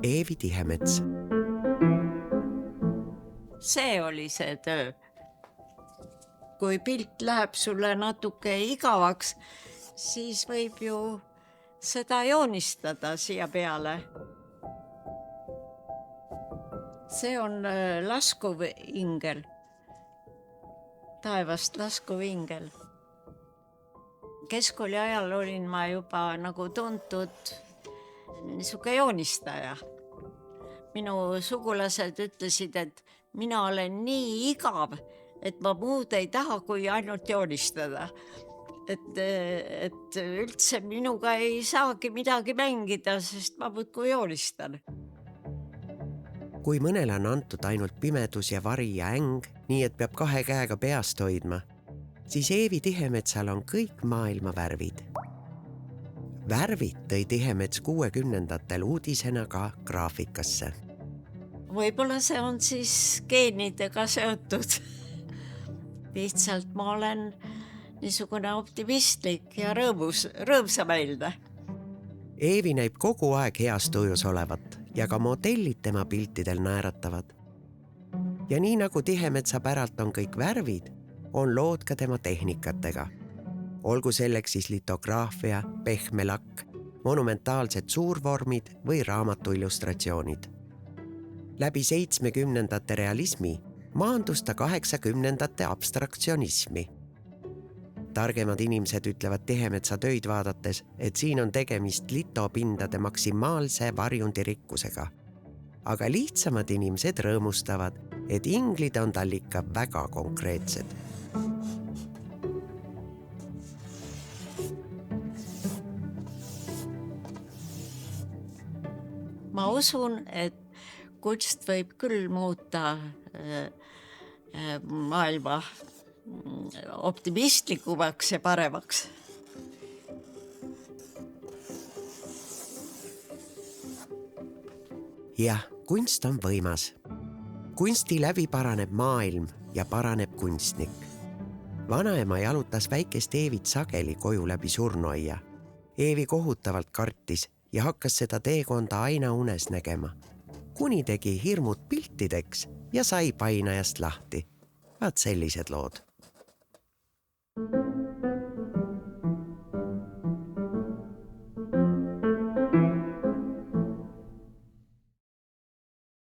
Eevi Tihemets. See oli see töö. Kui pilt läheb sulle natuke igavaks, siis võib ju seda joonistada siia peale. See on laskuv ingel. Taevast laskuv ingel. Keskkooli ajal olin ma juba nagu tuntud niisugune joonistaja. Minu sugulased ütlesid, et mina olen nii igav, et ma muud ei taha, kui ainult joonistada. Et üldse minuga ei saagi midagi mängida, sest ma muudkui joonistan. Kui mõnele on antud ainult pimedus ja vari ja äng, nii et peab 2 käega peast hoidma, siis Eevi Tihemetsal on kõik maailma värvid. Värvid tõi Tihemets 60-ndatel uudisena ka graafikasse. Võib-olla see on siis geenidega seotud. Lihtsalt ma olen niisugune optimistlik ja rõõmsameelne. Eevi näib kogu aeg heas tujus olevat ja ka modellid tema piltidel naeratavad. Ja nii nagu Tihemetsa päralt on kõik värvid, on lood ka tema tehnikatega. Olgu selleks siis litograafia, pehme lakk, monumentaalsed suurvormid või raamatu illustratsioonid. Läbi 70-ndate realismi maandus ta 80-ndate abstraktsionismi. Targemad inimesed ütlevad Tihemetsa töid vaadates, et siin on tegemist litopindade maksimaalse varjundirikkusega. Aga lihtsamad inimesed rõõmustavad, et inglid on tal ikka väga konkreetsed. Ma usun, et kunst võib küll muuta maailma optimistlikumaks ja paremaks. Jah, kunst on võimas. Kunsti läbi paraneb maailm ja paraneb kunstnik. Vanaema jalutas väikest Eevit sageli koju läbi surnuaia. Eevi kohutavalt kartis ja hakkas seda teekonda aina unes nägema. Kuni tegi hirmud piltideks ja sai painajast lahti. Vaat sellised lood.